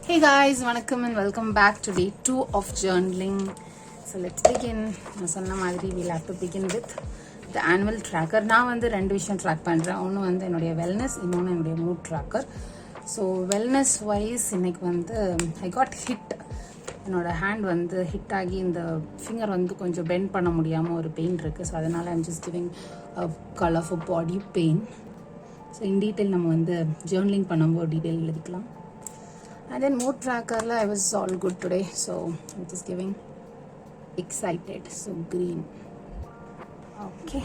Hey guys, welcome and welcome back to day 2 of journaling. So let's begin. நான் சொன்ன மாதிரி we'll have to begin with the annual tracker. நான் வந்து ரெண்டு விஷயம் ட்ராக் பண்ணுறேன். ஒன்று வந்து என்னுடைய வெல்னஸ், இன்னொன்று என்னுடைய mood tracker. So wellness wise இன்னைக்கு வந்து ஐ காட் ஹிட். என்னோட ஹேண்ட் வந்து ஹிட் ஆகி இந்த ஃபிங்கர் வந்து கொஞ்சம் பெண்ட் பண்ண முடியாமல் ஒரு பெயின் இருக்குது. ஸோ அதனால் I'm just giving call of a body pain. So in detail நம்ம வந்து ஜேர்னலிங் பண்ணும்போது டீட்டெயில் எழுதிக்கலாம். And then mood tracker I was all good today, so I'm just giving excited. So green, okay.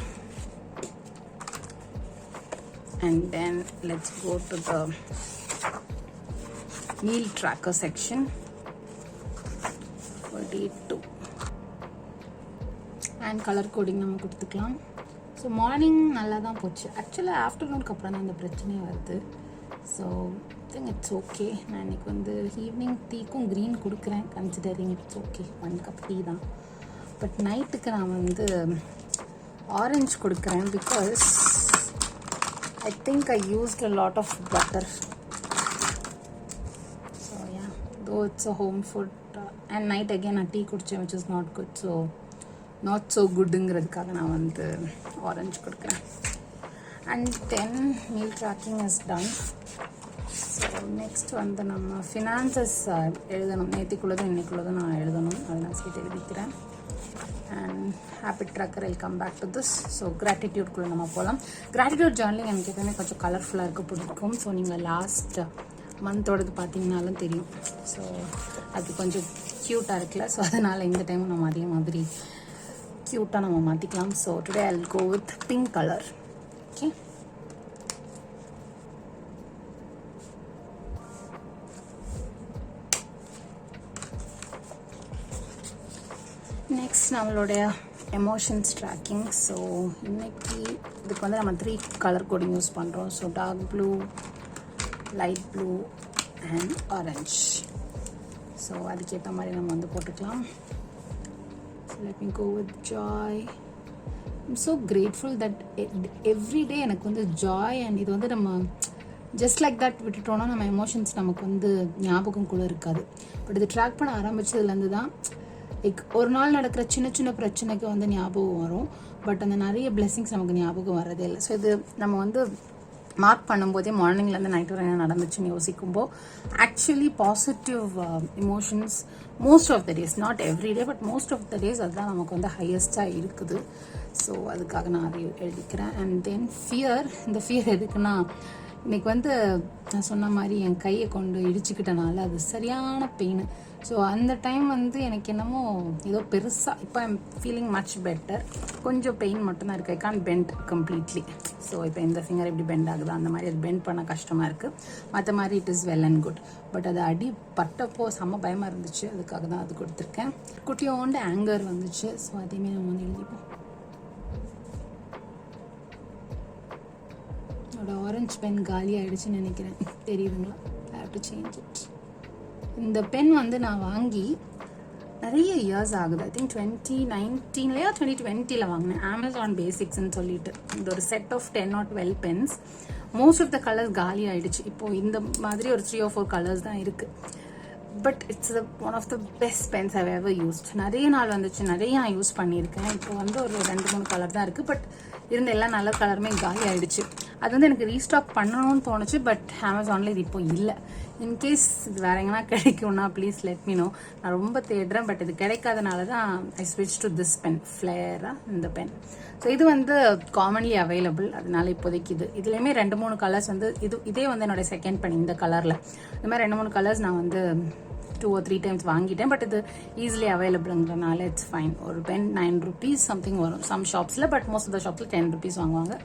And then let's go to the meal tracker section for day 2. And color coding நம்ம கொடுத்துக்கலாம். So morning நல்லா தான் போச்சு. ஆக்சுவலாக ஆஃப்டர்நூனுக்கு அப்புறம் தான் இந்த பிரச்சனையே வருது. So it's okay. நான் இன்றைக்கி வந்து ஈவினிங் டீக்கும் க்ரீன் கொடுக்குறேன், considering it's okay, 1 cup tea தான். பட் நைட்டுக்கு நான் வந்து ஆரஞ்சு கொடுக்குறேன் because I think I used a lot of butter. So yeah, though it's a home food. And night again நான் டீ குடித்தேன் which is not good. So not so குட்டுங்கிறதுக்காக நான் வந்து ஆரஞ்சு கொடுக்குறேன். And then meal tracking is done. So next வந்து நம்ம finances எழுதணும். நேற்றுக்குள்ளதும் இன்னைக்குள்ளதும் நான் எழுதணும், அதை நான் சீட் எழுதிக்கிறேன். And habit tracker I come back to this. So கிராட்டிடியூட்குள்ளே நம்ம போகலாம். கிராட்டிடியூட் ஜேர்னலிங் எனக்கு எப்பவுமே கொஞ்சம் கலர்ஃபுல்லாக இருக்க பிடிக்கும். ஸோ நீங்கள் லாஸ்ட் மந்தோடது பார்த்தீங்கன்னாலும் தெரியும். ஸோ அது கொஞ்சம் க்யூட்டாக இருக்குல்ல. ஸோ அதனால் இந்த டைம் நம்ம அதே மாதிரி க்யூட்டாக நம்ம மாற்றிக்கலாம். So today I will go with pink colour. Okay, next நம்மளுடைய எமோஷன்ஸ் ட்ராக்கிங். ஸோ இன்னைக்கு இதுக்கு வந்து நம்ம 3 கலர் கோடிங் யூஸ் பண்ணுறோம். So dark blue, light blue and orange. So அதுக்கேற்ற மாதிரி நம்ம வந்து போட்டுக்கலாம். So let me go with joy. I'm so grateful that every day எனக்கு வந்து ஜாய். அண்ட் இது வந்து நம்ம ஜஸ்ட் லைக் தட் விட்டுட்டோன்னா நம்ம எமோஷன்ஸ் நமக்கு வந்து ஞாபகம் கூட இருக்காது. பட் இது ட்ராக் பண்ண ஆரம்பித்ததுலேருந்து தான் லைக் ஒரு நாள் நடக்கிற சின்ன சின்ன பிரச்சனைக்கு வந்து ஞாபகம் வரும். பட் அந்த நிறைய பிளெஸிங்ஸ் நமக்கு ஞாபகம் வரதே இல்லை. ஸோ இது நம்ம வந்து மார்க் பண்ணும்போதே மார்னிங்லேருந்து நைட் வரை என்ன நடந்துச்சுன்னு யோசிக்கும்போது actually positive emotions most of the days, not every day but most of the days அதுதான் நமக்கு வந்து ஹையஸ்ட்டாக இருக்குது. ஸோ அதுக்காக நான் அதை எழுதிக்கிறேன். And then fear. இந்த ஃபியர் எதுக்குன்னா இன்றைக்கி வந்து நான் சொன்ன மாதிரி என் கையை கொண்டு இடிச்சுக்கிட்டனால அது சரியான பெயின். ஸோ அந்த டைம் வந்து எனக்கு என்னமோ ஏதோ பெருசாக இப்போ ஐம் ஃபீலிங் மச் பெட்டர். கொஞ்சம் பெயின் மட்டும்தான் இருக்குது. ஐ கான் பெண்ட் கம்ப்ளீட்லி. ஸோ இப்போ இந்த ஃபிங்கர் எப்படி பெண்ட் ஆகுதோ அந்த மாதிரி அது பெண்ட் பண்ண கஷ்டமாக இருக்குது. மற்ற மாதிரி it is well and good. But அது அடி பட்டப்போ செம்ம பயமாக இருந்துச்சு. அதுக்காக தான் அது கொடுத்துருக்கேன். குட்டியோண்டு ஆங்கர் வந்துச்சு. ஸோ அதையுமே நம்ம வந்து எழுதிப்போம். என்னோட ஆரஞ்சு பென் காலி ஆகிடுச்சுன்னு நினைக்கிறேன், தெரியுதுங்களா? ஐ ஹேவ் டு சேஞ்ச் இட். இந்த பென் வந்து நான் வாங்கி நிறைய இயர்ஸ் ஆகுது. ஐ திங்க் 2019 2020 வாங்கினேன். அமேசான் பேசிக்ஸ்ன்னு சொல்லிட்டு இந்த ஒரு set of 10 or 12 pens. Most of the colours காலி ஆகிடுச்சு. இப்போது இந்த மாதிரி ஒரு 3 or 4 கலர்ஸ் தான் இருக்குது. But it's one of the best pens I ever used. நிறைய நாள் வந்துச்சு, நிறைய நான் யூஸ் பண்ணியிருக்கேன். இப்போ வந்து ஒரு 2-3 கலர் தான் இருக்குது. பட் இருந்த எல்லா நல்ல கலருமே காலி ஆகிடுச்சு. அது வந்து எனக்கு ரீஸ்டாக் பண்ணணும்னு தோணுச்சு. பட் அமேசானில் இது இப்போ இல்லை. இன்கேஸ் இது வேற எங்கன்னா கிடைக்கும்னா ப்ளீஸ் லெட் மீ நோ. நான் ரொம்ப தேடுறேன் பட் இது கிடைக்காதனால தான் ஐ ஸ்விட்ச் டு திஸ் பென், ஃப்ளேரா இந்த பென். ஸோ இது வந்து காமன்லி அவைலபிள். அதனால இப்போதைக்கு இதுலேயுமே 2-3 கலர்ஸ் வந்து இதே வந்து என்னோட செகண்ட் பென் இந்த கலரில். இந்த மாதிரி 2-3 கலர்ஸ் நான் வந்து 2 or 3 times வாங்கிட்டேன். பட் இது ஈஸிலி அவைலபிள்ங்கிறனால இட்ஸ் ஃபைன். ஒரு பென் 9 rupees சம்திங் வரும் சம் ஷாப்ஸில். பட் மோஸ்ட் ஆஃப் த ஷாப்ஸில் 10 rupees வாங்குவாங்க.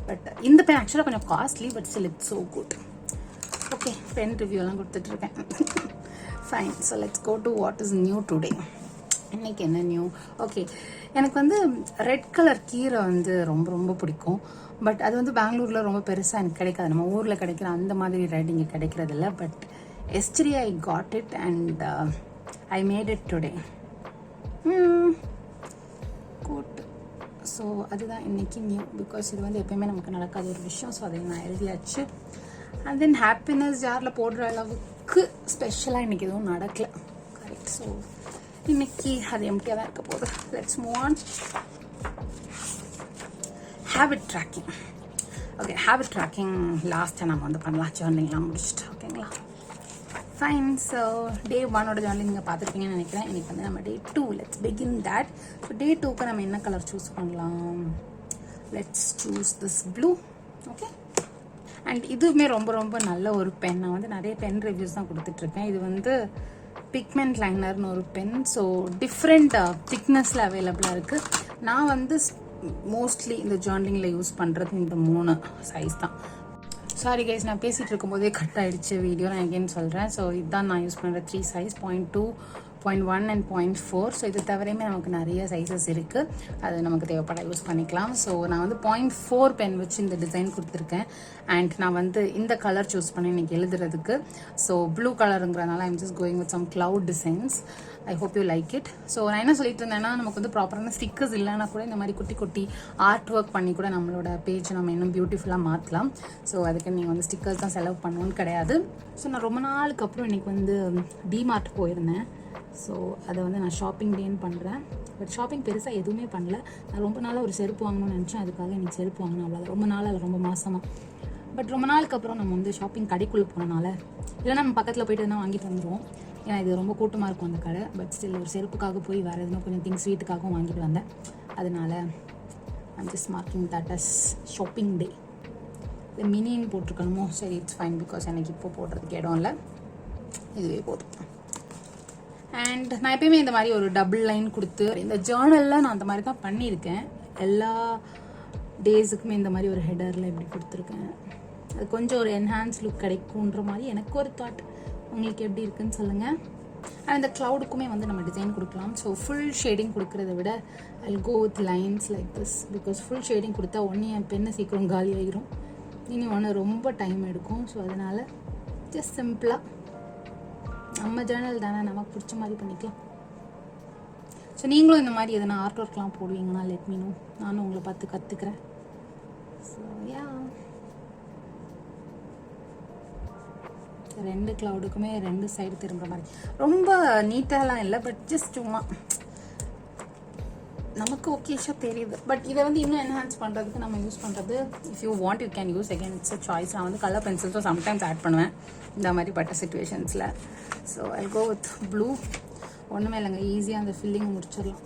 பட் இந்த பென் ஆக்சுவலாக கொஞ்சம் costly but still it's so good. Okay, pen ரிவ்யூலாம் கொடுத்துட்ருக்கேன். Fine. So let's go to what is new today. இன்னைக்கு என்ன நியூ? ஓகே, எனக்கு வந்து ரெட் கலர் கீரை வந்து ரொம்ப ரொம்ப பிடிக்கும். பட் அது வந்து பெங்களூரில் ரொம்ப பெருசாக எனக்கு கிடைக்காது. நம்ம ஊரில் கிடைக்கிற அந்த மாதிரி ரெட் இங்கே கிடைக்கிறதில்ல. But yesterday I got it and I made it today. Good. So அதுதான் இன்றைக்கி நியூ. பிகாஸ் இது வந்து எப்பயுமே நமக்கு நடக்காத ஒரு விஷயம். ஸோ அதை நான் எழுதியாச்சு. அண்ட் தென் ஹாப்பினஸ் ஜாரில் போடுற அளவுக்கு எனக்கு ஸ்பெஷலாக இன்றைக்கி எதுவும் நடக்கல. கரெக்ட். ஸோ இன்னைக்கு அது எம்டியாக தான் இருக்க போகுது. Let's move on. Habit tracking. Okay, habit tracking லாஸ்ட்டாக நம்ம வந்து பண்ணலாம். ஜர்னிங்லாம் முடிச்சுட்டு. ஓகேங்களா, ஃபைன். ஸோ டே 1ஓட ஜர்னிங் நீங்கள் பார்த்துருப்பீங்கன்னு நினைக்கிறேன். இன்னைக்கு வந்து நம்ம டே 2. Let's begin that. So day 2க்கு நம்ம என்ன கலர் சூஸ் பண்ணலாம்? Let's choose this blue. Okay, and இதுவுமே ரொம்ப ரொம்ப நல்ல ஒரு பென். நான் வந்து நிறைய பென் ரிவ்யூஸ் தான் கொடுத்துட்ருக்கேன். இது வந்து பிக்மெண்ட் லைனர்னு ஒரு பென். ஸோ டிஃப்ரெண்ட் திக்னஸில் அவைலபிளாக இருக்குது. நான் வந்து மோஸ்ட்லி இந்த ஜர்னலிங்கில் யூஸ் பண்ணுறது இந்த 3 சைஸ் தான். சாரி கைஸ், நான் பேசிகிட்டு இருக்கும்போதே கட் ஆகிடுச்சு வீடியோ. நான் எங்கேன்னு சொல்கிறேன். ஸோ இதுதான் நான் யூஸ் பண்ணுற 3 சைஸ், 0.2, 0.1 அண்ட் 0.4. ஸோ இது தவிரையுமே நமக்கு நிறைய சைஸஸ் இருக்குது. அது நமக்கு தேவைப்பட யூஸ் பண்ணிக்கலாம். ஸோ நான் வந்து 0.4 பென் வச்சு இந்த டிசைன் கொடுத்துருக்கேன். அண்ட் நான் வந்து இந்த கலர் சூஸ் பண்ணி இன்றைக்கி எழுதுறதுக்கு. ஸோ ப்ளூ கலருங்கிறனால I'm just going with some cloud designs. I hope you like it. So நான் என்ன சொல்லிட்டு இருந்தேன்னா, நமக்கு வந்து ப்ராப்பரான ஸ்டிக்கர்ஸ் இல்லைனா கூட இந்த மாதிரி குட்டி குட்டி ஆர்ட் ஒர்க் பண்ணி கூட நம்மளோட பேஜ் நம்ம இன்னும் பியூட்டிஃபுல்லாக மாற்றலாம். ஸோ அதுக்கு நீங்கள் வந்து ஸ்டிக்கர்ஸ் தான் செலவு பண்ணணும்னு கிடையாது. ஸோ நான் ரொம்ப நாளுக்கு அப்புறம் இன்றைக்கி வந்து டிமார்ட் போயிருந்தேன். ஸோ அதை வந்து நான் ஷாப்பிங் டேன்னு பண்ணுறேன். பட் ஷாப்பிங் பெருசாக எதுவுமே பண்ணல. நான் ரொம்ப நாளாக ஒரு செருப்பு வாங்கணும்னு நினச்சேன். அதுக்காக இன்றைக்கி செருப்பு வாங்கினேன். அவ்வளோதான். ரொம்ப நாள் இல்லை, ரொம்ப மாதமாக. பட் ரொம்ப நாளுக்கு அப்புறம் நம்ம வந்து ஷாப்பிங் கடைக்குள்ளே போனனால, இல்லைனா நம்ம பக்கத்தில் போய்ட்டு எதுனா வாங்கிட்டு வந்துடுவோம். ஏன்னா இது ரொம்ப கூட்டமாக இருக்கும் அந்த கடை. பட் ஸ்டில் ஒரு செருப்புக்காக போய் வேறு எதுனா கொஞ்சம் திங்ஸ் வீட்டுக்காகவும் வாங்கிட்டு வந்தேன். அதனால I'm just marking that as shopping day. இது மினின்னு போட்டிருக்கணுமோ? சரி, இட்ஸ் ஃபைன். பிகாஸ் எனக்கு இப்போ போடுறதுக்கு இடம் இல்லை, இதுவே போதும். அண்ட் நான் எப்பயுமே இந்த மாதிரி ஒரு டபுள் லைன் கொடுத்து, இந்த ஜேர்னலில் நான் அந்த மாதிரி தான் பண்ணியிருக்கேன். எல்லா டேஸுக்குமே இந்த மாதிரி ஒரு ஹெடரில் இப்படி கொடுத்துருக்கேன். அது கொஞ்சம் ஒரு என்ஹான்ஸ் லுக் கிடைக்குன்ற மாதிரி எனக்கு ஒரு தாட். உங்களுக்கு எப்படி இருக்குன்னு சொல்லுங்கள். அண்ட் இந்த க்ளவுடுக்குமே வந்து நம்ம டிசைன் கொடுக்கலாம். ஸோ ஃபுல் ஷேடிங் கொடுக்குறத விட I go with lines like this. Because full shading கொடுத்தா ஒன்று என் பெண்ணை சீக்கிரம் காலி ஆகிரும், இனி ஒன்று ரொம்ப டைம் எடுக்கும். ஸோ அதனால் ஜஸ்ட் சிம்பிளாக நம்ம ஜேர்னல் தானே, நமக்கு பிடிச்ச மாதிரி பண்ணிக்கலாம். ஸோ நீங்களும் இந்த மாதிரி எதனா ஆர்ட் ஒர்க்லாம் போடுவீங்கன்னா லெட் மீ நோ. நானும் உங்களை பார்த்து கற்றுக்குறேன். ஸோ யா, 2 க்ளவுடுக்குமே 2 சைடு திரும்புகிற மாதிரி ரொம்ப நீட்டாலாம் இல்லை. பட் ஜஸ்ட் சும்மா நமக்கு ஓகேஷாக தெரியுது. பட் இதை வந்து இன்னும் என்ஹான்ஸ் பண்ணுறதுக்கு நம்ம யூஸ் பண்ணுறது, if you want you can use. Again it's a choice. நான் வந்து கலர் பென்சில்ஸும் சம்டைம்ஸ் ஆட் பண்ணுவேன் இந்த மாதிரி பட்ட சுச்சுவேஷன்ஸில். So I go with blue. ஒன்றுமே இல்லைங்க, ஈஸியாக அந்த ஃபில்லிங் முடிச்சிடலாம்.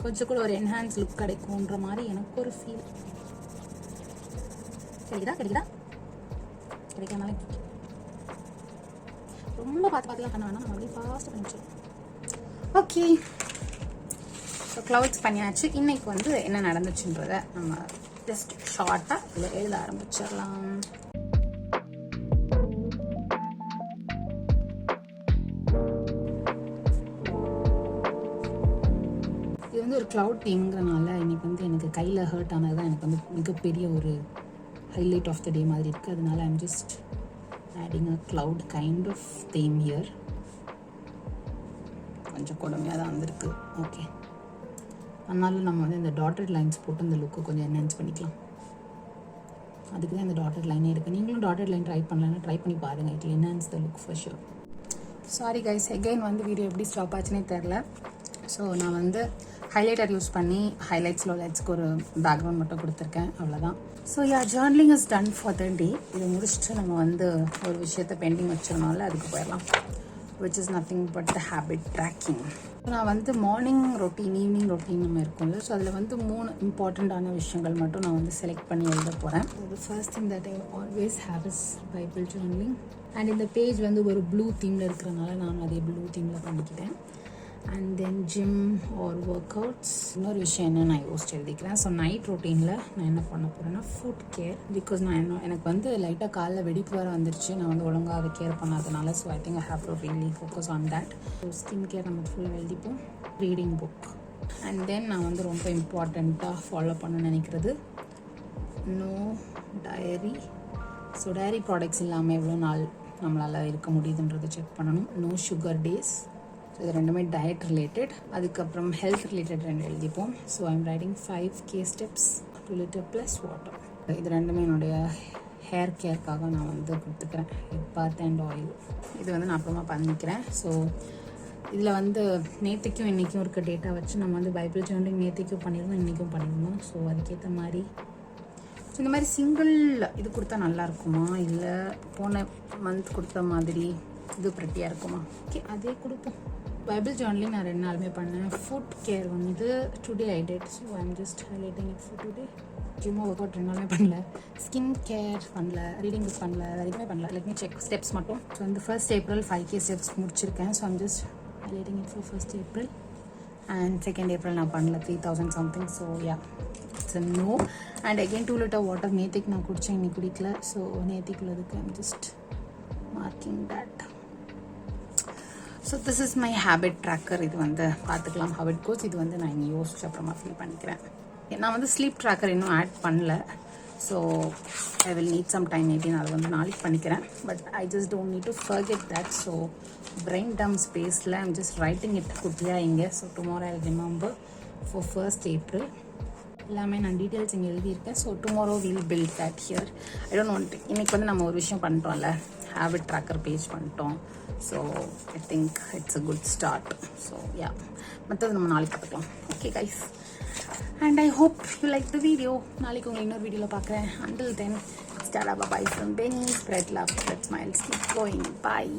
கொஞ்சம் கூட ஒரு என்ஹான்ஸ் லுக் கிடைக்கும்ன்ற மாதிரி எனக்கு ஒரு ஃபீல். கிடைக்குதா கிடைக்காமலே ரொம்ப பார்த்துலாம் பண்ண வேணாம். நம்ம அப்படியே ஃபாஸ்ட்டாக பண்ணிச்சோம். ஓகே, ஸோ க்ளவுட்ஸ் பண்ணியாச்சு. இன்றைக்கி வந்து என்ன நடந்துச்சுன்றதை நம்ம ஜஸ்ட் ஷார்ட்டாக இல்லை எழுத ஆரம்பிச்சிடலாம். இது வந்து ஒரு க்ளவுட் தீம்ங்கிறனால இன்றைக்கி வந்து எனக்கு கையில் ஹர்ட் ஆனது தான் எனக்கு வந்து மிகப்பெரிய ஒரு ஹைலைட் ஆஃப் த டே மாதிரி இருக்குது. அதனால I'm just adding a cloud kind of theme here. கொஞ்சம் கொடுமையாக தான் வந்திருக்கு. ஓகே, அதனால நம்ம வந்து இந்த டாட்டட் லைன்ஸ் போட்டு இந்த லுக்கை கொஞ்சம் என்ஹான்ஸ் பண்ணிக்கலாம். அதுக்கு தான் இந்த டாட்டட் லைனே இருக்குது. நீங்களும் டாட்டட் லைன் ட்ரை பண்ணலன்னா ட்ரை பண்ணி பாருங்கள். It enhance the look for sure. Sorry guys, again வந்து வீடியோ எப்படி ஸ்டாப் ஆச்சுன்னே தெரில. ஸோ நான் வந்து ஹைலைட்டர் யூஸ் பண்ணி ஹைலைட்ஸில் லைட்ஸ்க்கு ஒரு பேக்ரவுண்ட் மட்டும் கொடுத்துருக்கேன், அவ்வளோதான். So yeah, journaling is done for the day. இதை முடிச்சுட்டு நம்ம வந்து ஒரு விஷயத்தை பெண்டிங் வச்சிருந்தோம்ல, அதுக்கு போயிடலாம். Which is nothing but the habit tracking. நான் வந்து மார்னிங் ரொட்டீன், ஈவினிங் ரொட்டீன் நம்ம இருக்கும்ல. ஸோ அதில் வந்து 3 இம்பார்ட்டண்ட்டான விஷயங்கள் மட்டும் நான் வந்து செலக்ட் பண்ணி எழுத போகிறேன். The first thing that I always have is Bible journaling. And இந்த பேஜ் வந்து ஒரு ப்ளூ தீமில் இருக்கிறனால நான் அதே ப்ளூ தீமில் பண்ணிக்கிட்டேன். And then gym or workouts. இன்னொரு விஷயம் என்ன நான் யோசிச்சு எழுதிக்கிறேன். ஸோ நைட் ரொட்டீனில் நான் என்ன பண்ண போகிறேன்னா ஃபுட் கேர். பிகாஸ் நான் எனக்கு வந்து லைட்டாக காலைல வெடிப்பு வர வந்துருச்சு, நான் வந்து ஒழுங்காக அதை கேர் பண்ணாதனால. So I think I have to really focus on that. So skin care நம்ம ஃபுல்லாக எழுதிப்போம். Reading book. அண்ட் தென் நான் வந்து ரொம்ப இம்பார்ட்டண்ட்டாக ஃபாலோ பண்ண நினைக்கிறது no dairy. So dairy products இல்லாமல் எவ்வளோ நாள் நம்மளால் இருக்க முடியுதுன்றதை செக் பண்ணணும். No sugar days. ஸோ இது ரெண்டுமே டயட் ரிலேட்டட். அதுக்கப்புறம் ஹெல்த் ரிலேட்டட் 2 எழுதிப்போம். So I'm writing 5 key steps 2 liter + water. இது ரெண்டுமே என்னுடைய ஹேர் கேருக்காக நான் வந்து கொடுத்துக்கிறேன். ஹெட் பாத் அண்ட் ஆயில் இது வந்து நான் அப்புறமா பண்ணிக்கிறேன். ஸோ இதில் வந்து நேற்றுக்கும் இன்றைக்கும் இருக்க டேட்டா வச்சு நம்ம வந்து பைபிள் ஜர்னலிங் நேற்றுக்கும் பண்ணிடணும், இன்றைக்கும் பண்ணிடணும். ஸோ அதுக்கேற்ற மாதிரி ஸோ இந்த மாதிரி சிங்கிள் இது கொடுத்தா நல்லா இருக்குமா, இல்லை போன மந்த் கொடுத்த மாதிரி இது ப்ரெட்டியாக இருக்குமா? ஓகே, அதே கொடுப்போம். பைபிள் ஜர்னலிங் நான் 2 நாளுமே பண்ணேன். ஃபுட் கேர் வந்து today I did. So I'm just highlighting it for today. ஜிம்மோ ஒர்க் அவுட் 2 நாளுமே பண்ணல, ஸ்கின் கேர் பண்ணல, ரீடிங் புக் பண்ணல, வேறு எதுவுமே பண்ணல. லெட் மீ செக் ஸ்டெப்ஸ் மட்டும். ஸோ இந்த 1st April 5K ஸ்டெப்ஸ் முடிச்சிருக்கேன். So I'm just highlighting it for 1st April and 2nd April நான் பண்ணல 3000 something. so yeah, it's a no. and again 2 liter water நேத்திக்கு நான் குடிச்சேன், இன்னைக்கு குடிக்கல. ஸோ நேத்திக்குள்ளதுக்கு I'm just marking that. so this is my habit tracker. இது வந்து பார்த்துக்கலாம் how it goes. இது வந்து நான் இன்னும் யோசிச்சு அப்புறமா ஃபில் பண்ணிக்கிறேன். நான் வந்து ஸ்லீப் ட்ராக்கர் இன்னும் ஆட் பண்ணல. So I will need some time. Maybe நான் அதை வந்து நாளைக்கு பண்ணிக்கிறேன். But I just don't need to forget that. So brain dump ஸ்பேஸில் ஐம் ஜஸ்ட் ரைட்டிங் இட் குட்டியாக இங்கே. So tomorrow I remember for 1st April. எல்லாமே நான் டீட்டெயில்ஸ் இங்கே எழுதியிருக்கேன். So tomorrow will build that here. I don't want. இன்றைக்கி வந்து நம்ம ஒரு விஷயம் பண்ணிட்டோம்ல, ஹேபிட் ட்ராக்கர் பேஜ் பண்ணிட்டோம். So I think it's a good start. So yeah, மற்றது நம்ம நாளைக்கு பார்த்துக்கலாம். Okay guys, and I hope you like the video. நாளைக்கு உங்களை இன்னொரு வீடியோவில் பார்க்குறேன். Until then, start up, bye from Benny. Spread love, spread smiles, keep going. Bye.